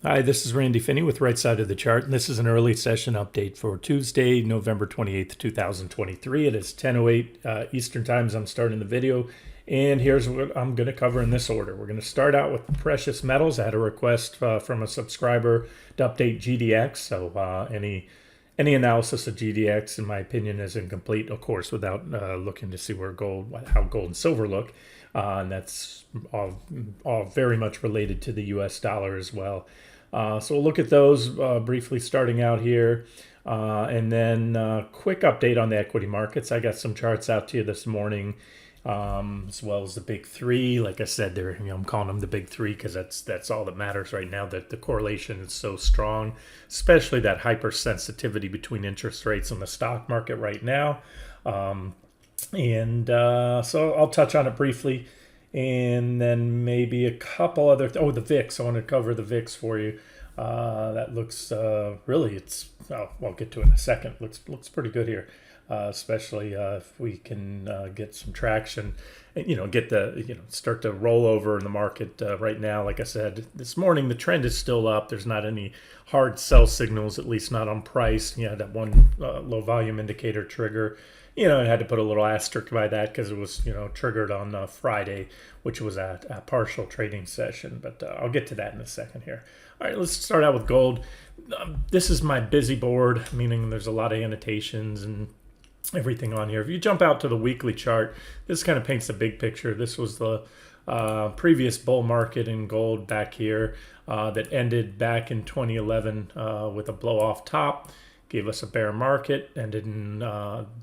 Hi, this is Randy Finney with Right Side of the Chart, and this is an early session update for Tuesday, November 28th, 2023. It is 10:08 Eastern Time as I'm starting the video, and here's what I'm going to cover in this order. We're going to start out with precious metals. I had a request from a subscriber to update GDX, so any analysis of GDX, in my opinion, is incomplete, of course, without looking to see how gold and silver look. And that's all very much related to the US dollar as well. So we'll look at those briefly starting out here. And then quick update on the equity markets. I got some charts out to you this morning, as well as the big three. Like I said, I'm calling them the big three because that's all that matters right now, that the correlation is so strong, especially that hypersensitivity between interest rates and the stock market right now. So I'll touch on it briefly. And then maybe a couple other, the VIX. I want to cover the VIX for you. That looks really, I'll get to it in a second. Looks pretty good here, especially if we can get some traction, and, start to roll over in the market right now. Like I said, this morning, the trend is still up. There's not any hard sell signals, at least not on price. That one low volume indicator trigger. I had to put a little asterisk by that because it was, triggered on Friday, which was a partial trading session. But I'll get to that in a second here. All right, let's start out with gold. This is my busy board, meaning there's a lot of annotations and everything on here. If you jump out to the weekly chart, this kind of paints the big picture. This was the previous bull market in gold back here that ended back in 2011 with a blow off top. Gave us a bear market, ended in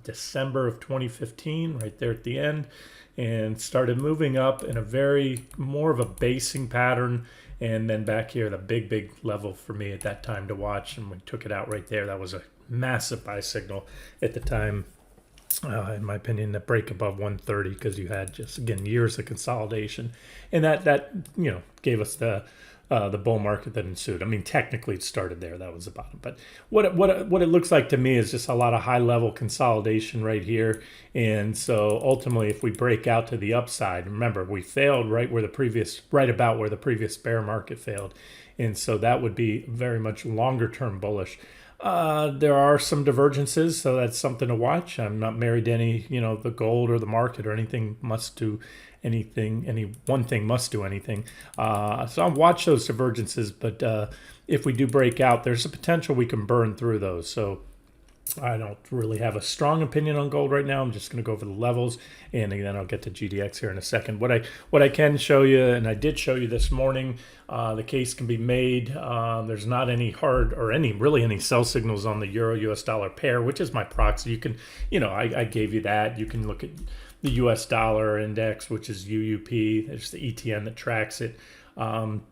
December of 2015, right there at the end, and started moving up in more of a basing pattern. And then back here, the big level for me at that time to watch, and we took it out right there. That was a massive buy signal at the time, in my opinion, that break above 130, because you had just, again, years of consolidation. And that gave us the bull market that ensued. I mean, technically it started there. That was the bottom. But what it looks like to me is just a lot of high-level consolidation right here. And so ultimately, if we break out to the upside, remember, we failed right about where the previous bear market failed. And so that would be very much longer-term bullish. There are some divergences, so that's something to watch. I'm not married to any, the gold or the market or anything must do anything. Any one thing must do anything. So I'll watch those divergences, but if we do break out, there's a potential we can burn through those. So I don't really have a strong opinion on gold right now. I'm just going to go over the levels, and then I'll get to GDX here in a second. What I can show you, and I did show you this morning, the case can be made. There's not any hard or any sell signals on the euro US dollar pair, which is my proxy. You can, I gave you that. You can look at the US dollar index, which is UUP. There's the ETN that tracks it. And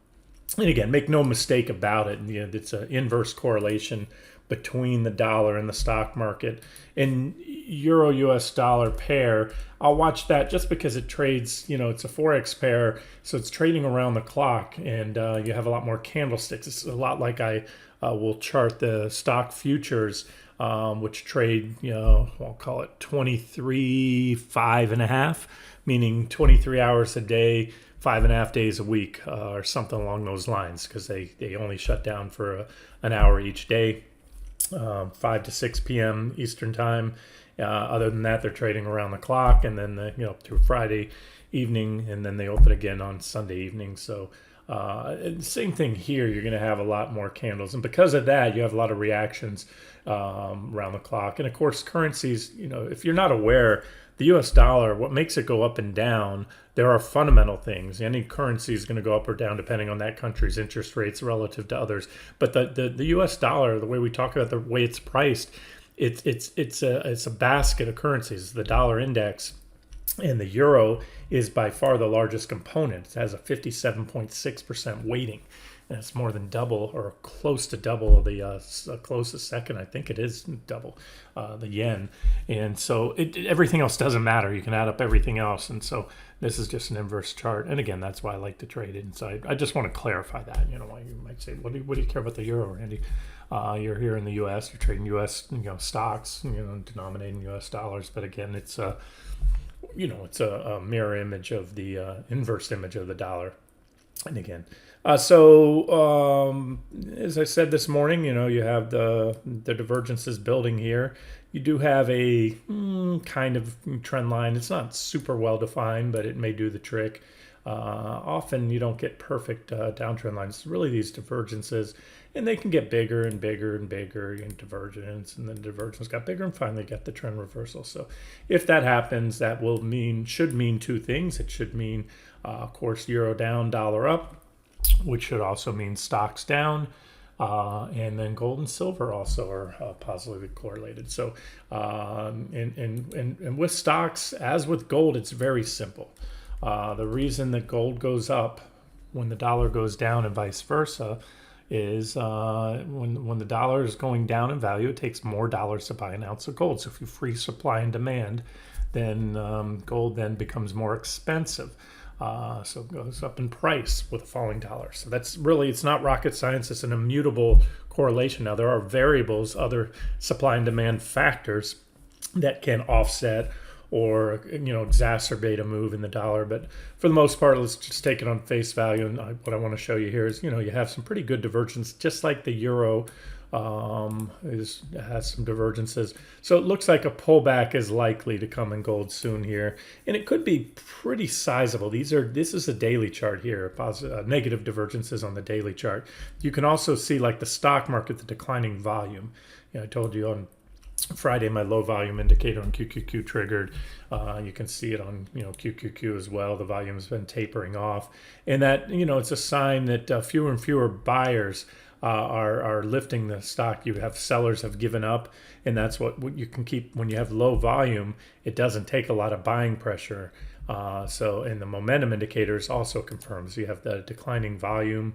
again, make no mistake about it. It's an inverse correlation between the dollar and the stock market. And euro US dollar pair, I'll watch that just because it trades, it's a forex pair, so it's trading around the clock, and you have a lot more candlesticks. It's a lot like I will chart the stock futures, which trade, I'll call it 23.5.5, meaning 23 hours a day, 5.5 days a week, or something along those lines, because they only shut down for an hour each day. 5 to 6 p.m. Eastern time. Other than that, they're trading around the clock, and then through Friday evening, and then they open again on Sunday evening. So same thing here. You're going to have a lot more candles, and because of that, you have a lot of reactions around the clock. And of course, currencies. If you're not aware, the U.S. dollar, what makes it go up and down, there are fundamental things. Any currency is going to go up or down depending on that country's interest rates relative to others. But the U.S. dollar, the way we talk about the way it's priced, it's a basket of currencies. The dollar index, and the euro is by far the largest component. It has a 57.6% weighting. That's more than double, or close to double, of the closest second. I think it is double the yen. And so everything else doesn't matter. You can add up everything else. And so this is just an inverse chart. And again, that's why I like to trade it. And so I just want to clarify that. Why you might say, what do you care about the euro, Randy? You're here in the U.S. You're trading U.S. stocks, denominated in U.S. dollars. But again, it's a mirror image of the inverse image of the dollar. And again, As I said this morning, you have the divergences building here. You do have a kind of trend line. It's not super well defined, but it may do the trick. Often you don't get perfect downtrend lines. It's really these divergences, and they can get bigger and bigger and bigger in divergence, and then divergence got bigger and finally get the trend reversal. So if that happens, that should mean two things. It should mean, of course, euro down, dollar up, which should also mean stocks down. And then gold and silver also are positively correlated. So, and with stocks, as with gold, it's very simple. The reason that gold goes up when the dollar goes down and vice versa is when the dollar is going down in value, it takes more dollars to buy an ounce of gold. So if you freeze supply and demand, then gold then becomes more expensive. So it goes up in price with a falling dollar. So that's really, it's not rocket science. It's an immutable correlation. Now, there are variables, other supply and demand factors that can offset or exacerbate a move in the dollar. But for the most part, let's just take it on face value. And what I want to show you here is, you have some pretty good divergence, just like the euro has some divergences. So it looks like a pullback is likely to come in gold soon here, and it could be pretty sizable. This is a daily chart here, negative divergences on the daily chart. You can also see, like the stock market, the declining volume. I told you on Friday my low volume indicator on QQQ triggered. You can see it on QQQ as well. The volume has been tapering off, and that it's a sign that fewer and fewer buyers are lifting the stock. You have sellers have given up, and that's what you can keep when you have low volume. It doesn't take a lot of buying pressure. And the momentum indicators also confirms you have the declining volume.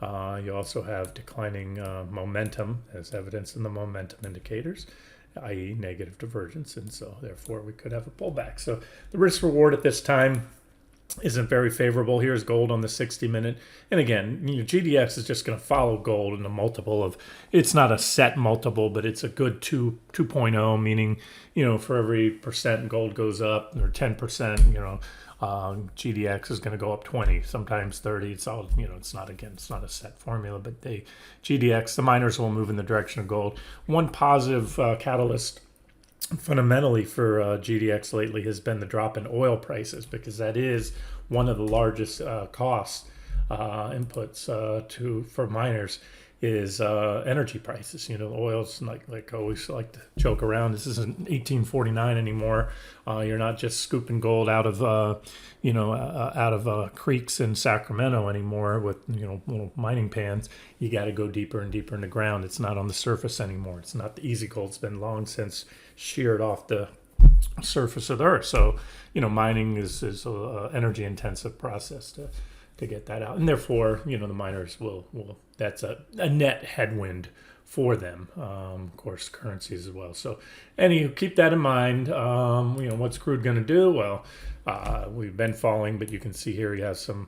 You also have declining momentum, as evidence in the momentum indicators, i.e. negative divergence, and so therefore we could have a pullback. So the risk reward at this time isn't very favorable. Here's gold on the 60-minute. And again, GDX is just going to follow gold in a multiple of, it's not a set multiple, but it's a good 2.0, meaning, for every percent gold goes up, or 10%, GDX is going to go up 20, sometimes 30. It's all, it's not a set formula, but GDX, the miners will move in the direction of gold. One positive catalyst fundamentally for GDX lately has been the drop in oil prices, because that is one of the largest cost inputs for miners is energy prices. Oil's like I always like to joke around. This isn't 1849 anymore. You're not just scooping gold out of creeks in Sacramento anymore with little mining pans. You got to go deeper and deeper in the ground. It's not on the surface anymore. It's not the easy gold. It's been long since sheared off the surface of the earth. So mining is a energy intensive process to get that out, and therefore the miners will that's a net headwind for them. Of course, currencies as well. So anyway, keep that in mind. What's crude going to do? Well, we've been falling, but you can see here you have some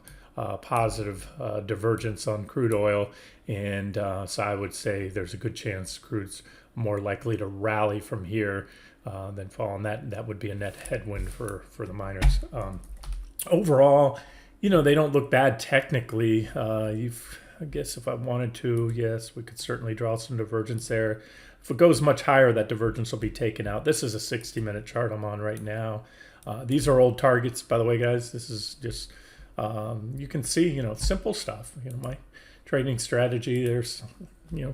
positive divergence on crude oil, and so I would say there's a good chance crude's more likely to rally from here than fall, and that would be a net headwind for the miners. Overall, they don't look bad technically. I guess if I wanted to, yes, we could certainly draw some divergence there. If it goes much higher, that divergence will be taken out. This is a 60-minute chart I'm on right now. These are old targets, by the way, guys. This is just, you can see, simple stuff. My trading strategy, there's,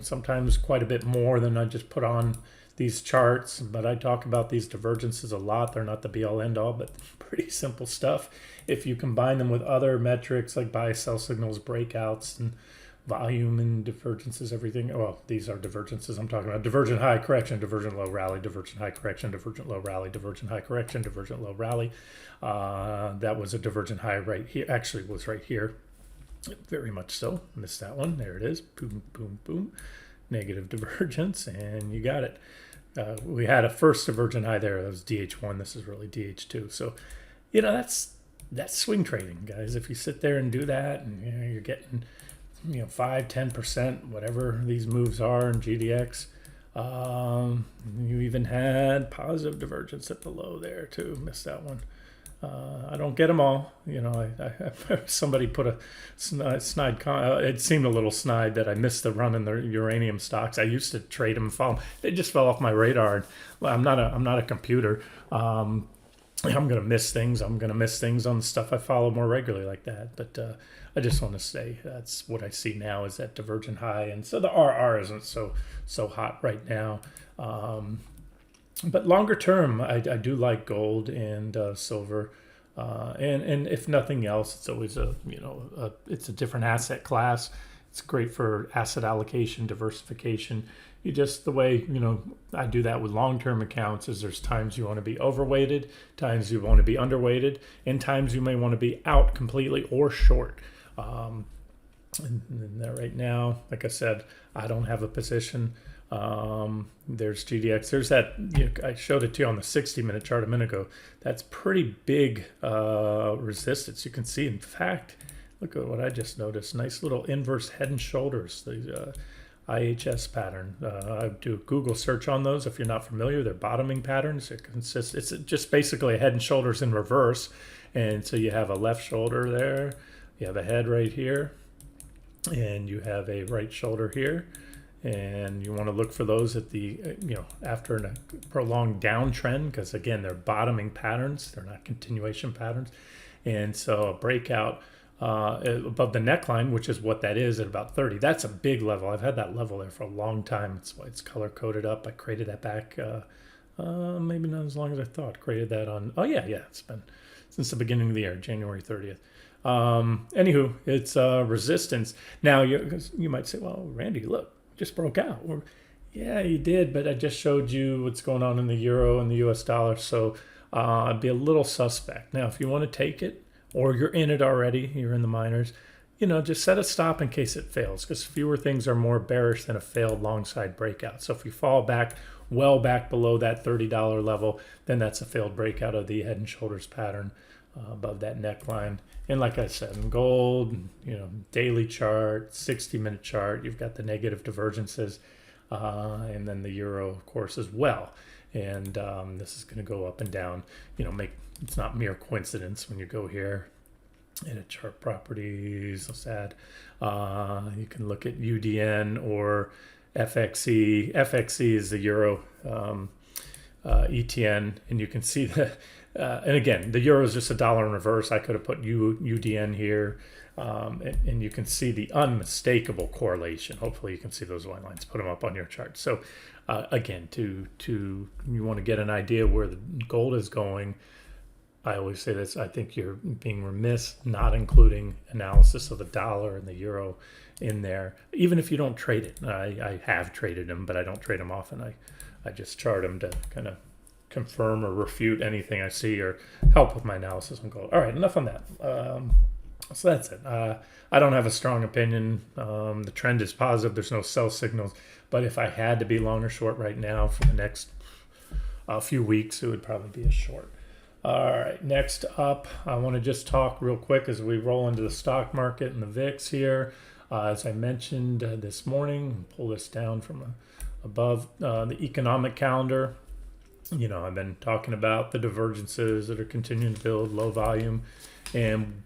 sometimes quite a bit more than I just put on these charts, but I talk about these divergences a lot. They're not the be-all, end-all, but pretty simple stuff. If you combine them with other metrics like buy-sell signals, breakouts, and volume and divergences, everything. Well, these are divergences I'm talking about. Divergent high correction, divergent low rally, divergent high correction, divergent low rally, divergent high correction, divergent low rally. That was a divergent high right here. Actually, it was right here. Very much so. Missed that one. There it is. Boom, boom, boom. Negative divergence, and you got it. We had a first divergent high there. That was DH1. This is really DH2. So, that's swing trading, guys. If you sit there and do that, and you're getting 5-10%, whatever these moves are in GDX. You even had positive divergence at the low there too. Missed that one. I don't get them all. Somebody put a snide. It seemed a little snide that I missed the run in the uranium stocks. I used to trade them and follow them. They just fell off my radar. And, well, I'm not a computer. I'm going to miss things. I'm going to miss things on the stuff I follow more regularly like that. But I just want to say that's what I see now is that divergent high. And so the RR isn't so hot right now. But longer term, I do like gold and silver. And if nothing else, it's always it's a different asset class. It's great for asset allocation, diversification. You just the way I do that with long-term accounts is there's times you want to be overweighted, times you want to be underweighted, and times you may want to be out completely or short. And right now, like I said, I don't have a position. There's GDX. There's that. I showed it to you on the 60-minute chart a minute ago. That's pretty big resistance. You can see. In fact, look at what I just noticed. Nice little inverse head and shoulders. The IHS pattern. I do a Google search on those. If you're not familiar, they're bottoming patterns. It's just basically a head and shoulders in reverse. And so you have a left shoulder there. You have a head right here, and you have a right shoulder here. And you want to look for those at the, after a prolonged downtrend, because again, they're bottoming patterns. They're not continuation patterns. And so a breakout above the neckline, which is what that is at about 30. That's a big level. I've had that level there for a long time. It's why it's color coded up. I created that back, maybe not as long as I thought. Created that on, it's been since the beginning of the year, January 30th. Anywho, it's resistance. Now you might say, well, Randy, look, just broke out. Yeah, you did, but I just showed you what's going on in the euro and the US dollar. So I'd be a little suspect. Now, if you want to take it, or you're in it already, you're in the minors, just set a stop in case it fails, because fewer things are more bearish than a failed long side breakout. So if you fall back, well back below that $30 level, then that's a failed breakout of the head and shoulders pattern above that neckline. And like I said, in gold, daily chart, 60-minute chart, you've got the negative divergences, and then the euro, of course, as well. And this is going to go up and down. It's not mere coincidence when you go here. Edit chart properties, so sad. You can look at UDN or FXE. FXE is the euro ETN, and you can see that. And again, the euro is just a dollar in reverse. I could have put UDN here, and you can see the unmistakable correlation. Hopefully, you can see those white lines. Put them up on your chart. So, again, to you want to get an idea where the gold is going. I always say this. I think you're being remiss not including analysis of the dollar and the euro in there, even if you don't trade it. I have traded them, but I don't trade them often. I just chart them to kind of confirm or refute anything I see or help with my analysis on gold. All right, enough on that. So that's it. I don't have a strong opinion. The trend is positive. There's no sell signals. But if I had to be long or short right now for the next few weeks, it would probably be a short. All right, next up, I want to just talk real quick as we roll into the stock market and the VIX here. As I mentioned this morning, pull this down from above the economic calendar. I've been talking about the divergences that are continuing to build, low volume, and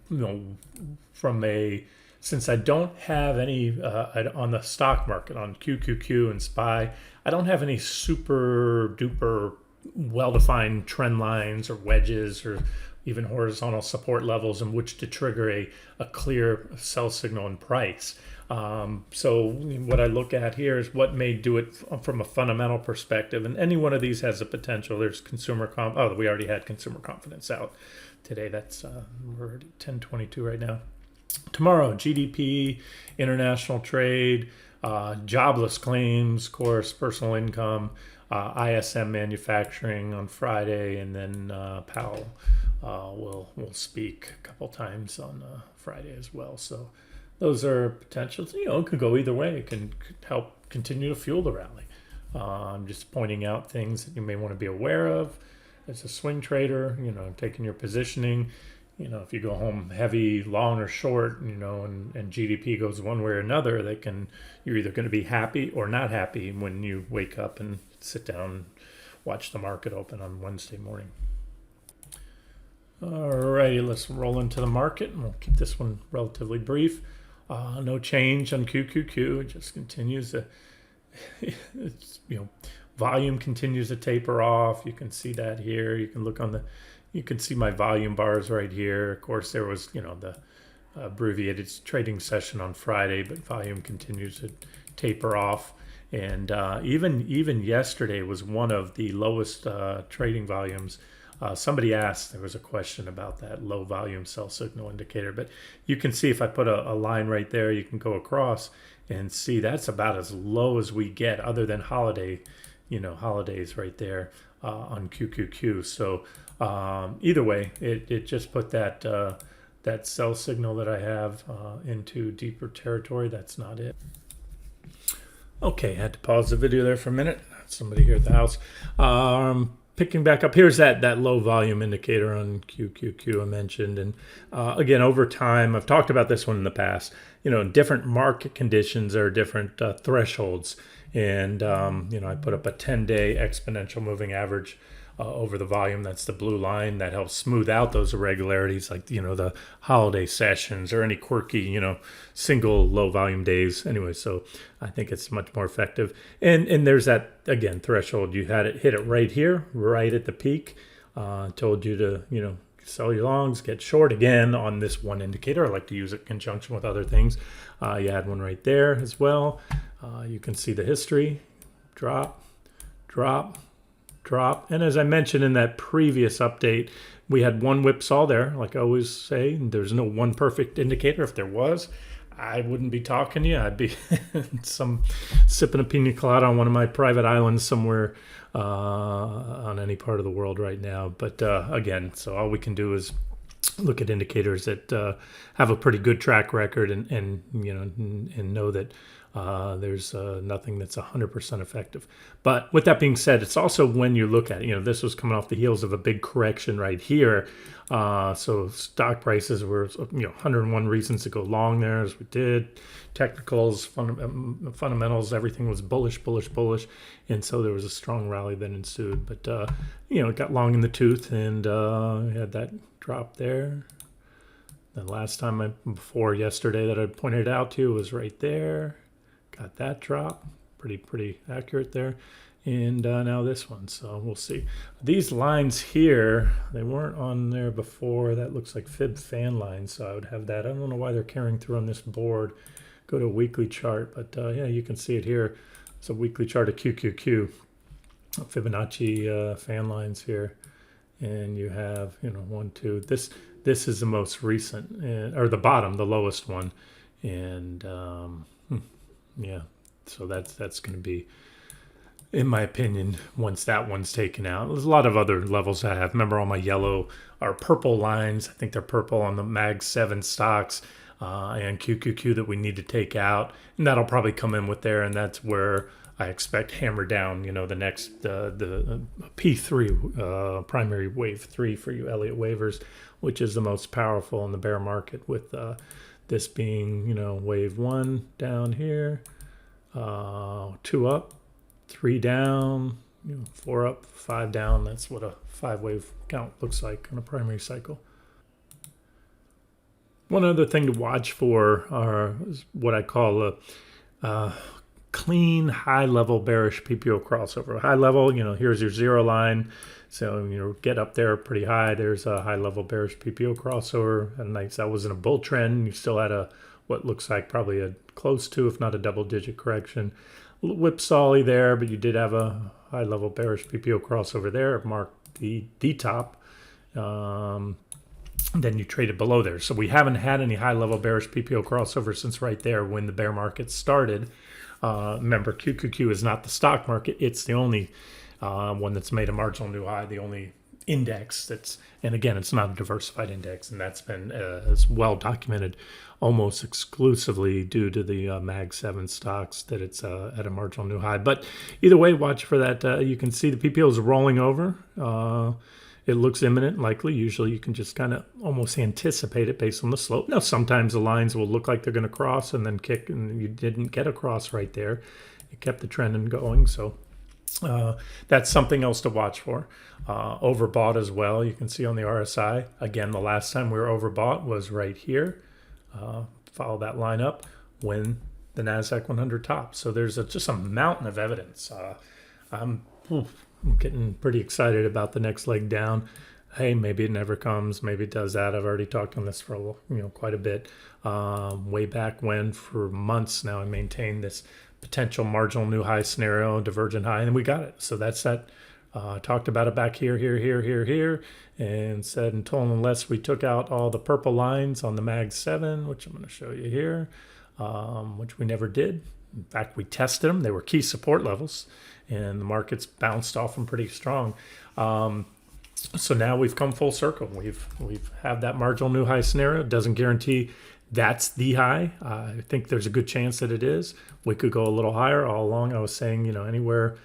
since I don't have any on the stock market on QQQ and SPY, I don't have any super duper well-defined trend lines or wedges or even horizontal support levels in which to trigger a clear sell signal in price. So what I look at here is what may do it from a fundamental perspective, and any one of these has a potential. There's we already had consumer confidence out today. That's we're at 10:22 right now. Tomorrow, GDP, international trade, jobless claims, of course, personal income, ISM manufacturing on Friday, and then Powell will speak a couple times on Friday as well. So those are potentials. It could go either way. It could help continue to fuel the rally. I'm just pointing out things that you may want to be aware of as a swing trader. Taking your positioning. If you go home heavy, long or short, and GDP goes one way or another, you're either going to be happy or not happy when you wake up and sit down and watch the market open on Wednesday morning. Alrighty, let's roll into the market, and we'll keep this one relatively brief. No change on QQQ. It just continues to, it's, volume continues to taper off. You can see that here. You can look on the, you can see my volume bars right here. Of course, there was, the abbreviated trading session on Friday, but volume continues to taper off. And even yesterday was one of the lowest trading volumes. Somebody asked, there was a question about that low volume sell signal indicator, but you can see if I put a line right there, you can go across and see that's about as low as we get other than holidays right there on QQQ. So either way, it just put that that sell signal that I have into deeper territory. That's not it. Okay, had to pause the video there for a minute. Somebody here at the house. Picking back up, here's that low volume indicator on QQQ I mentioned. And again, over time, I've talked about this one in the past. Different market conditions are different thresholds. And, I put up a 10-day exponential moving average over the volume. That's the blue line that helps smooth out those irregularities, like the holiday sessions or any quirky single low volume days. Anyway, so I think it's much more effective. And there's that, again, threshold. You had it hit it right here, right at the peak. Told you to sell your longs, get short again on this one indicator. I like to use it in conjunction with other things. You had one right there as well. You can see the history. Drop, drop, drop. And as I mentioned in that previous update, we had one whipsaw there. Like I always say, there's no one perfect indicator. If there was, I wouldn't be talking to you. I'd be sipping a pina colada on one of my private islands somewhere on any part of the world right now. But again, so all we can do is look at indicators that have a pretty good track record and know that there's nothing that's 100% effective. But with that being said, it's also when you look at it, this was coming off the heels of a big correction right here. So stock prices were 101 reasons to go long there, as we did. Technicals, fundamentals, everything was bullish. And so there was a strong rally that ensued. But, it got long in the tooth and had that drop there. The last time before yesterday that I pointed out to was right there. Got that drop, pretty accurate there. And now this one, so we'll see. These lines here, they weren't on there before. That looks like fib fan lines, so I would have that. I don't know why they're carrying through on this board. Go to a weekly chart, but yeah, you can see it here. It's a weekly chart of QQQ, Fibonacci fan lines here. And you have, 1, 2. This is the most recent, or the bottom, the lowest one. And yeah, so that's going to be, in my opinion, once that one's taken out. There's a lot of other levels I have. Remember all my yellow or purple lines. I think they're purple on the Mag 7 stocks and QQQ that we need to take out. And that'll probably come in with there. And that's where I expect hammer down, the next, the P3, primary wave 3 for you Elliott waivers, which is the most powerful in the bear market, with this being, wave 1 down here, 2 up, 3 down, 4 up, 5 down. That's what a 5-wave count looks like on a primary cycle. One other thing to watch for is what I call a clean high-level bearish PPO crossover. High level, here's your zero line. So, get up there pretty high. There's a high-level bearish PPO crossover. And that was in a bull trend. You still had what looks like probably a close to, if not a double-digit correction. A little whipsawy there, but you did have a high-level bearish PPO crossover there. It marked the top. Then you traded below there. So we haven't had any high-level bearish PPO crossover since right there when the bear market started. Remember, QQQ is not the stock market. It's the only one that's made a marginal new high, the only index that's, and again, it's not a diversified index, and that's been as well documented almost exclusively due to the Mag 7 stocks that it's at a marginal new high. But either way, watch for that. You can see the PPO is rolling over. It looks imminent, likely. Usually you can just kind of almost anticipate it based on the slope. Now, sometimes the lines will look like they're going to cross and then kick, and you didn't get a cross right there. It kept the trend going. So That's something else to watch for. Overbought as well. You can see on the RSI. Again, the last time we were overbought was right here. Follow that line up when the NASDAQ 100 tops. So there's just a mountain of evidence. I'm getting pretty excited about the next leg down. Hey, maybe it never comes. Maybe it does that. I've already talked on this for quite a bit. Way back when, for months now, I maintained this potential marginal new high scenario, divergent high, and we got it. So that's that. Talked about it back here, and said until and unless we took out all the purple lines on the Mag 7, which I'm going to show you here, which we never did. In fact, we tested them. They were key support levels, and the markets bounced off them pretty strong. So now we've come full circle. We've had that marginal new high scenario. It doesn't guarantee that's the high. I think there's a good chance that it is. We could go a little higher. All along I was saying, anywhere,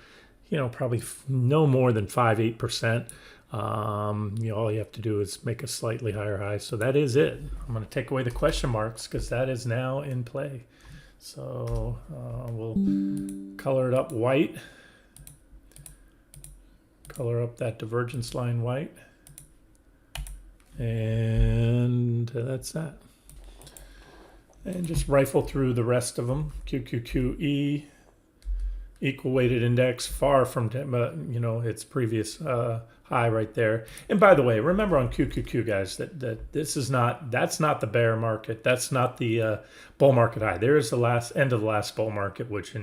probably no more than 5-8%. All you have to do is make a slightly higher high. So that is it. I'm going to take away the question marks because that is now in play. So we'll color it up white. Color up that divergence line white. And that's that. And just rifle through the rest of them. QQQE, equal weighted index, far from its previous high right there. And by the way, remember on QQQ, guys, that that's not the bear market. That's not the bull market high. There is the end of the last bull market, which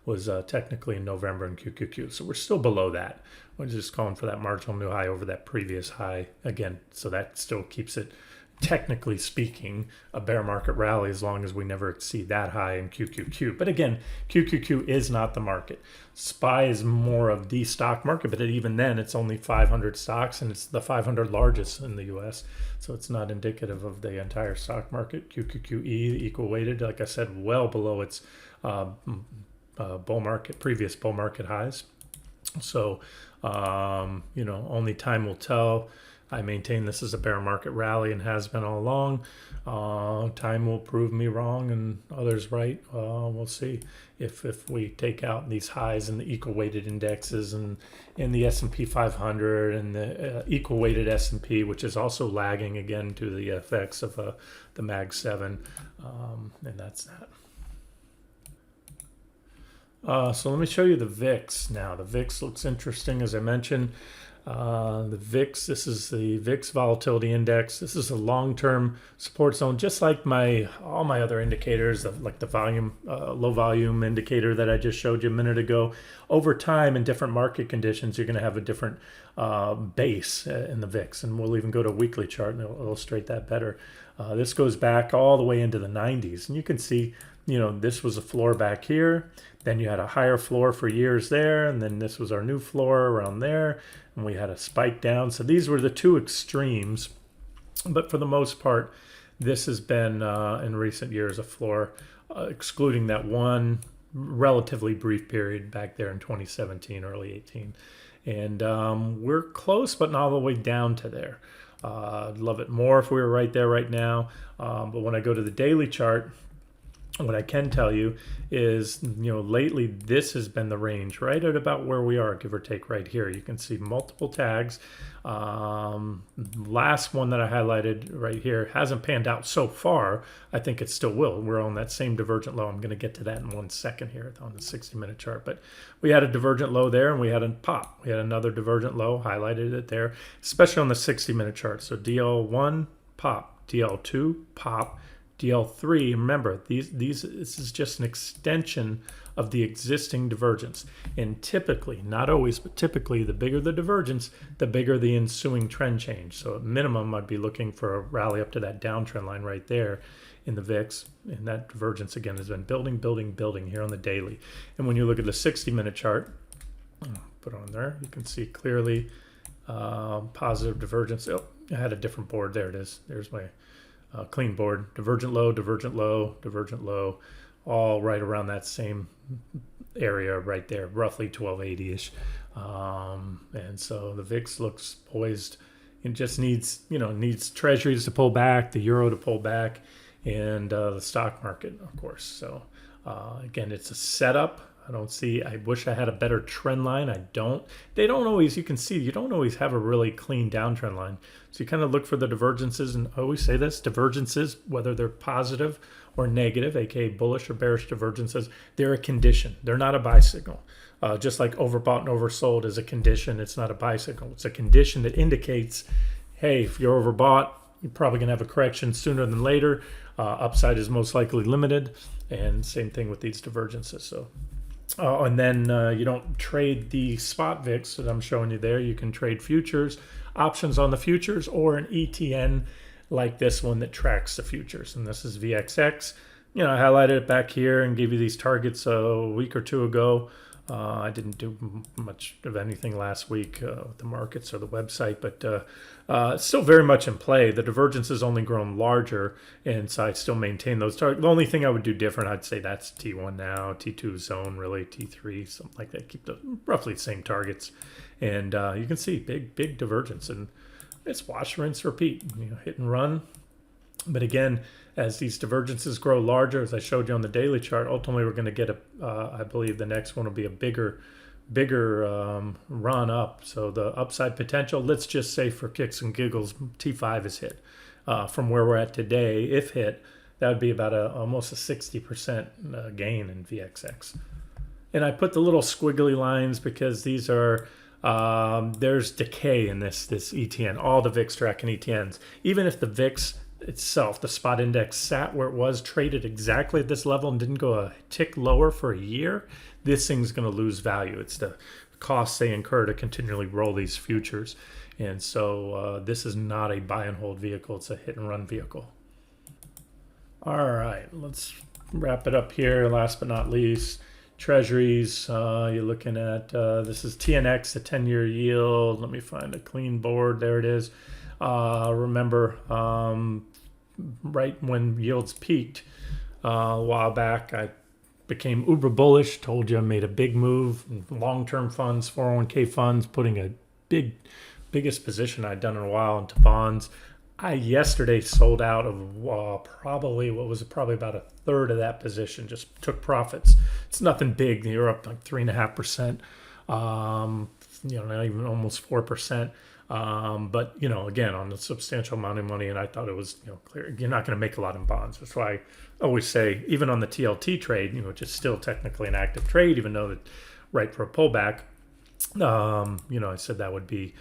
was technically in November in QQQ. So we're still below that. We're just calling for that marginal new high over that previous high again. So that still keeps it, technically speaking, a bear market rally as long as we never exceed that high in QQQ. But again, QQQ is not the market. SPY is more of the stock market, but even then it's only 500 stocks and it's the 500 largest in the US. So it's not indicative of the entire stock market. QQQE, equal weighted, like I said, well below its previous bull market highs. So, only time will tell. I maintain this is a bear market rally and has been all along. Time will prove me wrong and others right. We'll see if we take out these highs in the equal weighted indexes and in the S&P 500 and the equal weighted S&P, which is also lagging again to the effects of the Mag 7. And that's that. So let me show you the VIX now. The VIX looks interesting, as I mentioned. The VIX, this is the VIX volatility index. This is a long-term support zone, just like all my other indicators, like the volume, low volume indicator that I just showed you a minute ago. Over time, in different market conditions, you're going to have a different base in the VIX, and we'll even go to a weekly chart and it'll illustrate that better. This goes back all the way into the 90s, and you can see, this was a floor back here. Then you had a higher floor for years there, and then this was our new floor around there, and we had a spike down. So these were the two extremes, but for the most part, this has been in recent years a floor, excluding that one relatively brief period back there in 2017, early 18. And we're close, but not all the way down to there. I'd love it more if we were right there right now, but when I go to the daily chart, what I can tell you is, lately this has been the range right at about where we are, give or take right here. You can see multiple tags. Last one that I highlighted right here hasn't panned out so far. I think it still will. We're on that same divergent low. I'm going to get to that in 1 second here on the 60-minute chart. But we had a divergent low there and we had a pop. We had another divergent low, highlighted it there, especially on the 60-minute chart. So DL1, pop. DL2, pop. DL3, remember, this is just an extension of the existing divergence. And typically, not always, but typically, the bigger the divergence, the bigger the ensuing trend change. So at minimum, I'd be looking for a rally up to that downtrend line right there in the VIX. And that divergence, again, has been building here on the daily. And when you look at the 60-minute chart, put it on there, you can see clearly positive divergence. Oh, I had a different board. There it is. There's my clean board. Divergent low, divergent low, divergent low, all right around that same area right there, roughly 1280-ish. And so the VIX looks poised. It just needs Treasuries to pull back, the euro to pull back, and the stock market, of course. So again, it's a setup. I don't see. I wish I had a better trend line. I don't. They don't always. You can see you don't always have a really clean downtrend line. So you kind of look for the divergences, and I always say this: divergences, whether they're positive or negative, aka bullish or bearish divergences, they're a condition. They're not a buy signal. Just like overbought and oversold is a condition, it's not a buy signal. It's a condition that indicates, hey, if you're overbought, you're probably going to have a correction sooner than later. Upside is most likely limited, and same thing with these divergences. So, and then you don't trade the spot VIX that I'm showing you there. You can trade futures, options on the futures, or an ETN like this one that tracks the futures. And this is VXX. I highlighted it back here and gave you these targets a week or two ago. I didn't do much of anything last week with the markets or the website, but it's still very much in play. The divergence has only grown larger, and so I still maintain those targets. The only thing I would do different, I'd say that's T1 now, T2 zone, really, T3, something like that. Keep the roughly the same targets. And you can see big divergence. And it's wash, rinse, repeat, hit and run. But again, as these divergences grow larger, as I showed you on the daily chart, ultimately we're going to get I believe the next one will be a bigger run up. So the upside potential, let's just say for kicks and giggles, T5 is hit. From where we're at today, if hit, that would be about almost a 60% gain in VXX. And I put the little squiggly lines because these are, there's decay in this ETN, all the VIX tracking ETNs. Even if the VIX itself, the spot index, sat where it was, traded exactly at this level and didn't go a tick lower for a year, this thing's going to lose value. It's the costs they incur to continually roll these futures. And so this is not a buy and hold vehicle. It's a hit and run vehicle. All right, let's wrap it up here. Last but not least, Treasuries. You're looking at, this is TNX, the 10-year yield. Let me find a clean board. There it is. Remember, right when yields peaked a while back, I became uber bullish, told you I made a big move in long-term funds, 401k funds, putting a biggest position I'd done in a while into bonds. I yesterday sold out of probably about a third of that position, just took profits. It's nothing big. You're up like 3.5%, not even almost 4%. But again, on a substantial amount of money, and I thought it was clear you're not going to make a lot in bonds. That's why I always say, even on the TLT trade, which is still technically an active trade, even though it's right for a pullback, I said that would be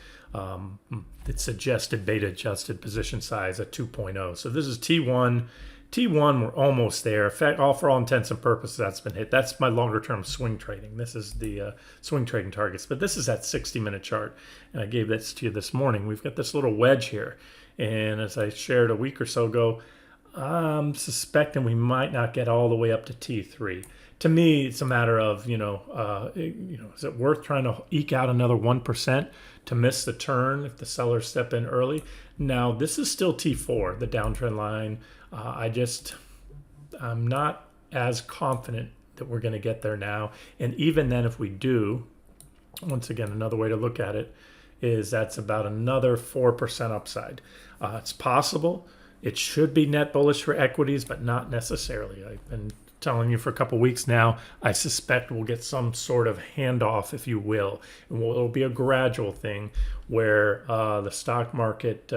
it suggested beta adjusted position size at 2.0. So this is T1. T1, we're almost there. In fact, for all intents and purposes, that's been hit. That's my longer term swing trading. This is the swing trading targets. But this is that 60-minute chart. And I gave this to you this morning. We've got this little wedge here. And as I shared a week or so ago, I'm suspecting we might not get all the way up to T3. To me, it's a matter of, is it worth trying to eke out another 1% to miss the turn if the sellers step in early? Now, this is still T4, the downtrend line. I'm not as confident that we're going to get there now. And even then, if we do, once again, another way to look at it is that's about another 4% upside. It's possible. It should be net bullish for equities, but not necessarily. I've been telling you for a couple weeks now, I suspect we'll get some sort of handoff, if you will. And it'll be a gradual thing where the stock market,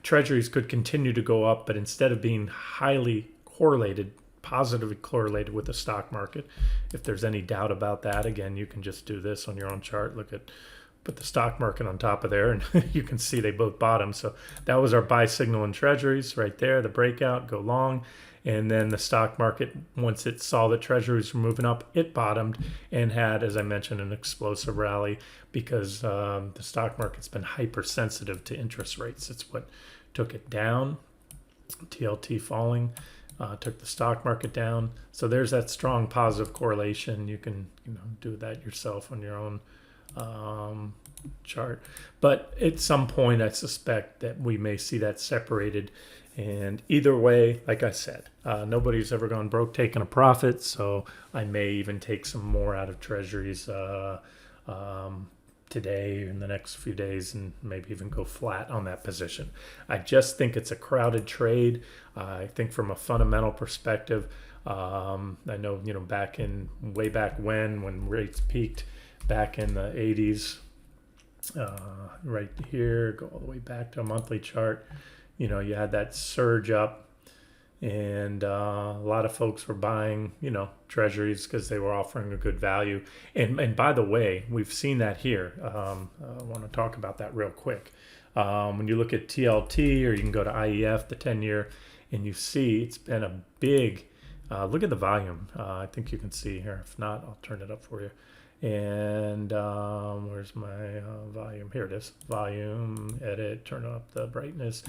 treasuries could continue to go up, but instead of being highly correlated, positively correlated with the stock market, if there's any doubt about that, again, you can just do this on your own chart. Put the stock market on top of there, and you can see they both bottom. So that was our buy signal in treasuries right there, the breakout, go long. And then the stock market, once it saw that treasuries were moving up, it bottomed and had, as I mentioned, an explosive rally because the stock market's been hypersensitive to interest rates. It's what took it down. TLT falling took the stock market down. So there's that strong positive correlation. You can do that yourself on your own chart. But at some point, I suspect that we may see that separated. And either way, like I said, nobody's ever gone broke taking a profit. So I may even take some more out of treasuries today in the next few days and maybe even go flat on that position. I just think it's a crowded trade. I think from a fundamental perspective, I know, way back when rates peaked back in the 80s, right here, go all the way back to a monthly chart. You had that surge up, and a lot of folks were buying, treasuries because they were offering a good value. And by the way, we've seen that here. I want to talk about that real quick. When you look at TLT, or you can go to IEF, the 10-year, and you see it's been a big, look at the volume. I think you can see here. If not, I'll turn it up for you. And where's my volume? Here it is. Volume, edit, turn up the brightness.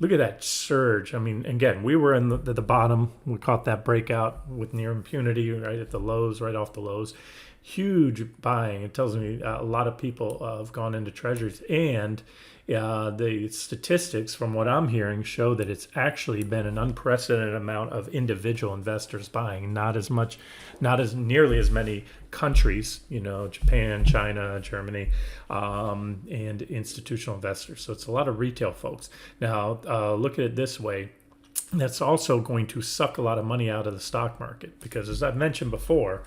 Look at that surge. I mean, again, we were in the bottom. We caught that breakout with near impunity, right at the lows, right off the lows. Huge buying. It tells me a lot of people have gone into treasuries. And the statistics from what I'm hearing show that it's actually been an unprecedented amount of individual investors buying, not as nearly as many countries, Japan, China, Germany, and institutional investors. So it's a lot of retail folks. Now, look at it this way. That's also going to suck a lot of money out of the stock market because, as I've mentioned before,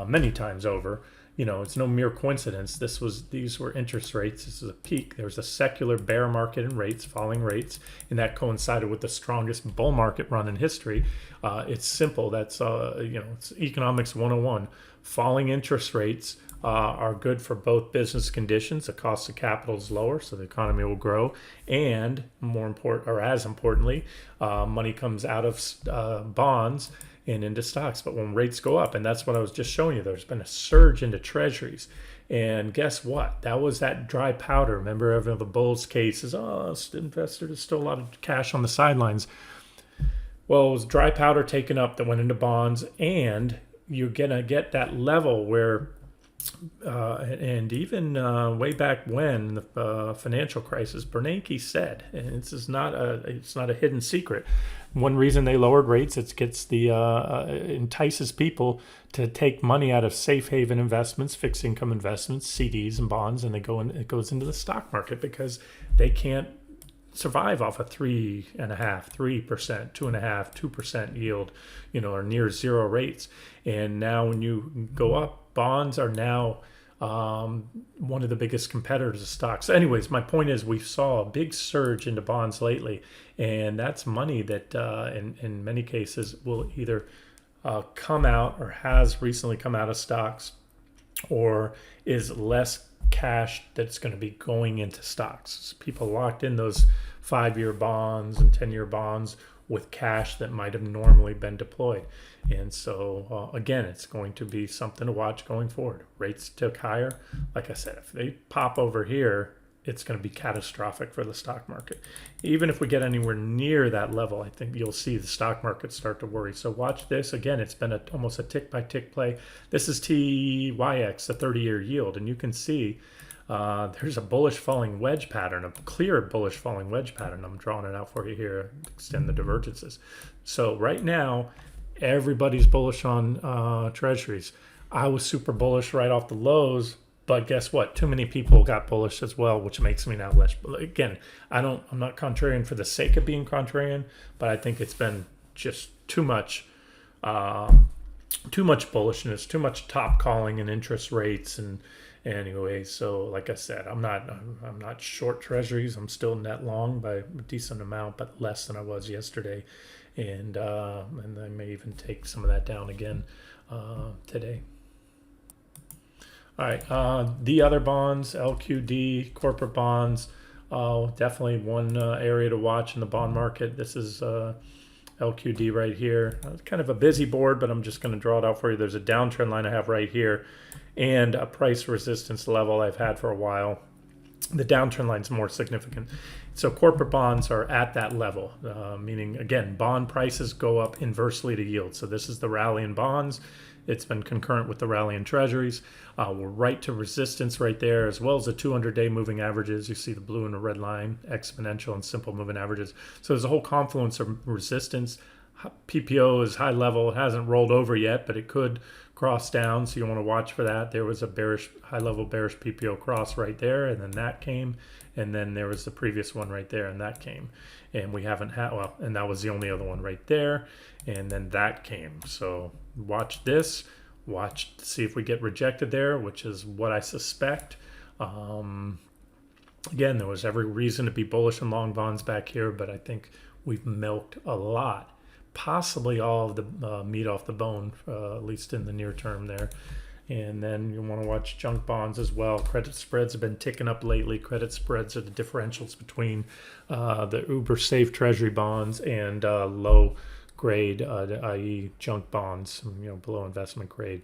many times over, it's no mere coincidence. These were interest rates. This is a peak. There was a secular bear market in rates, falling rates, and that coincided with the strongest bull market run in history. It's simple. That's it's economics 101. Falling interest rates are good for both business conditions. The cost of capital is lower, so the economy will grow, and more important, or as importantly, money comes out of bonds and into stocks. But when rates go up, and that's what I was just showing you, there's been a surge into treasuries. And guess what? That was that dry powder. Remember, the bulls case is, investors, there's still a lot of cash on the sidelines. Well, it was dry powder taken up that went into bonds, and you're going to get that level where, and even way back when the financial crisis, Bernanke said, and it's not a hidden secret, one reason they lowered rates, it gets entices people to take money out of safe haven investments, fixed income investments, CDs and bonds, and it goes into the stock market because they can't survive off a 3.5%, 3%, 2.5%, 2% yield, or near zero rates. And now when you go up, bonds are now one of the biggest competitors of stocks. So anyways, my point is we saw a big surge into bonds lately, and that's money that in many cases will either come out or has recently come out of stocks, or is less cash that's going to be going into stocks. So people locked in those 5-year bonds and 10-year bonds with cash that might have normally been deployed. And so, again, it's going to be something to watch going forward. Rates tick higher. Like I said, if they pop over here, it's going to be catastrophic for the stock market. Even if we get anywhere near that level, I think you'll see the stock market start to worry. So watch this. Again, it's been almost a tick-by-tick play. This is TYX, the 30-year yield, and you can see there's a bullish falling wedge pattern, a clear bullish falling wedge pattern. I'm drawing it out for you here, extend the divergences. So right now, everybody's bullish on treasuries. I was super bullish right off the lows, but guess what? Too many people got bullish as well, which makes me now less. Again, I'm not contrarian for the sake of being contrarian, but I think it's been just too much bullishness, too much top calling and interest rates and. Anyway, so like I said, I'm not short treasuries. I'm still net long by a decent amount, but less than I was yesterday, and I may even take some of that down again today. All right, the other bonds, LQD, corporate bonds, definitely one area to watch in the bond market. This is LQD right here. Kind of a busy board, but I'm just going to draw it out for you. There's a downtrend line I have right here, and a price resistance level I've had for a while. The downtrend line is more significant. So corporate bonds are at that level, meaning, again, bond prices go up inversely to yield. So this is the rally in bonds. It's been concurrent with the rally in treasuries. We're right to resistance right there, as well as the 200-day moving averages. You see the blue and the red line, exponential and simple moving averages. So there's a whole confluence of resistance, PPO is high level. It hasn't rolled over yet, but it could cross down, so you want to watch for that. There was a high level bearish PPO cross right there, and then that came, and then there was the previous one right there, and that came, and we haven't had, well, and that was the only other one right there, and then that came. So watch this, watch to see if we get rejected there, which is what I suspect. Again, there was every reason to be bullish and long bonds back here, but I think we've milked a lot, possibly all of the meat off the bone, at least in the near term there. And then you want to watch junk bonds as well. Credit spreads have been ticking up lately. Credit spreads are the differentials between the uber safe treasury bonds and low grade, i.e. junk bonds, below investment grade.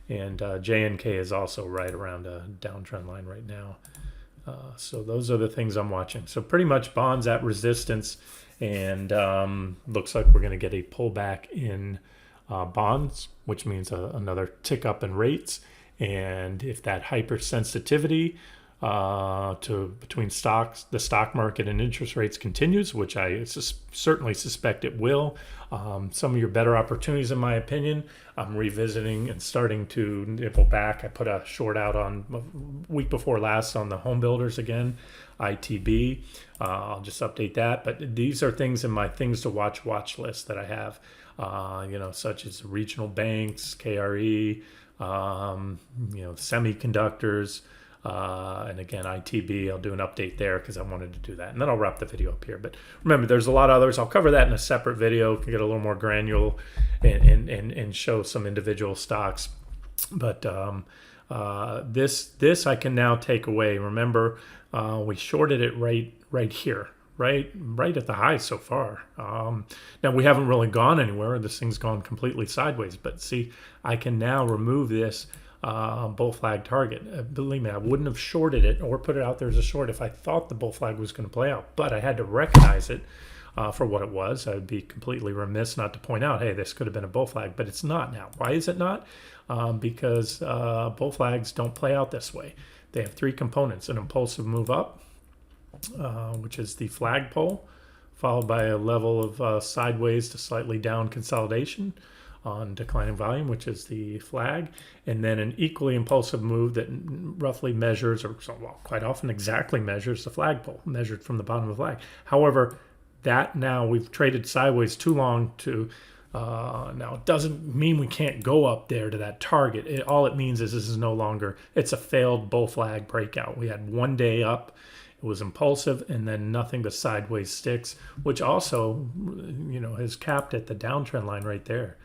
And JNK is also right around a downtrend line right now. So those are the things I'm watching. So pretty much bonds at resistance, and looks like we're going to get a pullback in bonds, which means another tick up in rates. And if that hypersensitivity between the stock market and interest rates continues, which I certainly suspect it will, some of your better opportunities, in my opinion, I'm revisiting and starting to nibble back. I put a short out on week before last on the home builders again, ITB. I'll just update that. But these are things in my things to watch list that I have, such as regional banks, KRE, semiconductors. And again, ITB, I'll do an update there because I wanted to do that. And then I'll wrap the video up here. But remember, there's a lot of others. I'll cover that in a separate video. Can get a little more granular and show some individual stocks. But this I can now take away. Remember, we shorted it right here. Right at the high so far. Now we haven't really gone anywhere. This thing's gone completely sideways. But see, I can now remove this bull flag target. Believe me, I wouldn't have shorted it or put it out there as a short if I thought the bull flag was going to play out. But I had to recognize it for what it was. I would be completely remiss not to point out, hey, this could have been a bull flag, but it's not now. Why is it not? Because bull flags don't play out this way. They have three components: an impulsive move up, which is the flagpole, followed by a level of sideways to slightly down consolidation on declining volume, which is the flag, and then an equally impulsive move that roughly measures, or quite often exactly measures, the flagpole, measured from the bottom of the flag. However, that now we've traded sideways too long to, now it doesn't mean we can't go up there to that target. All it means is this is no longer, it's a failed bull flag breakout. We had one day up, it was impulsive, and then nothing but sideways sticks, which also, has capped at the downtrend line right there.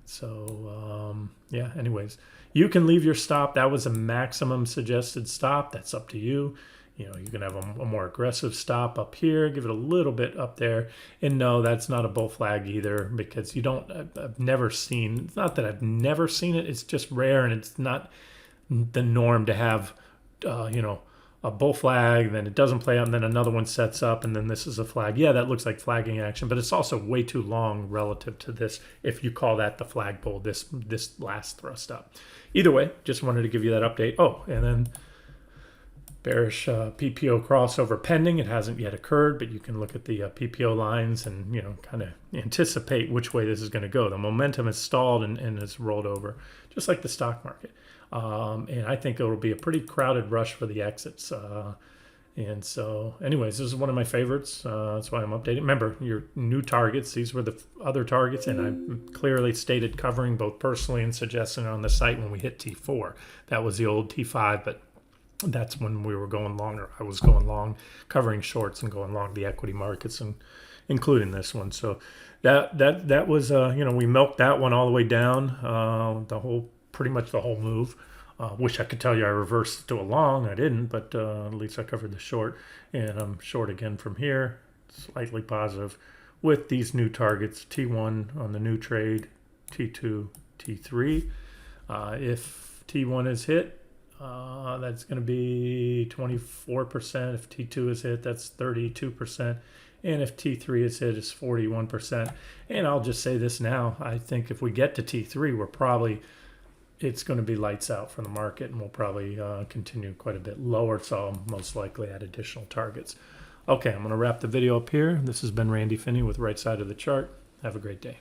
So, anyways, you can leave your stop. That was a maximum suggested stop. That's up to you. You can have a more aggressive stop up here, give it a little bit up there. And no, that's not a bull flag either, because I've never seen, it's not that I've never seen it. It's just rare, and it's not the norm to have, a bull flag, and then it doesn't play out, and then another one sets up, and then this is a flag. Yeah, that looks like flagging action, but it's also way too long relative to this, if you call that the flagpole, this last thrust up. Either way, just wanted to give you that update. Oh, and then bearish PPO crossover pending. It hasn't yet occurred, but you can look at the PPO lines and kind of anticipate which way this is going to go. The momentum is stalled and has rolled over, just like the stock market. And I think it will be a pretty crowded rush for the exits. And so, anyways, this is one of my favorites. That's why I'm updating. Remember, your new targets. These were the other targets, and I clearly stated covering both personally and suggesting on the site when we hit T4. That was the old T5, but that's when we were going long, or I was going long, covering shorts and going long the equity markets, and including this one. So that was we milked that one all the way down, pretty much the whole move. Wish I could tell you I reversed it to a long. I didn't, but at least I covered the short, and I'm short again from here, slightly positive with these new targets: T1 on the new trade, T2, T3. If T1 is hit, that's going to be 24%. If T2 is hit, that's 32%. And if T3 is hit, it's 41%. And I'll just say this now. I think if we get to T3, it's going to be lights out for the market, and we'll probably continue quite a bit lower. So I'll most likely add additional targets. Okay, I'm going to wrap the video up here. This has been Randy Finney with Right Side of the Chart. Have a great day.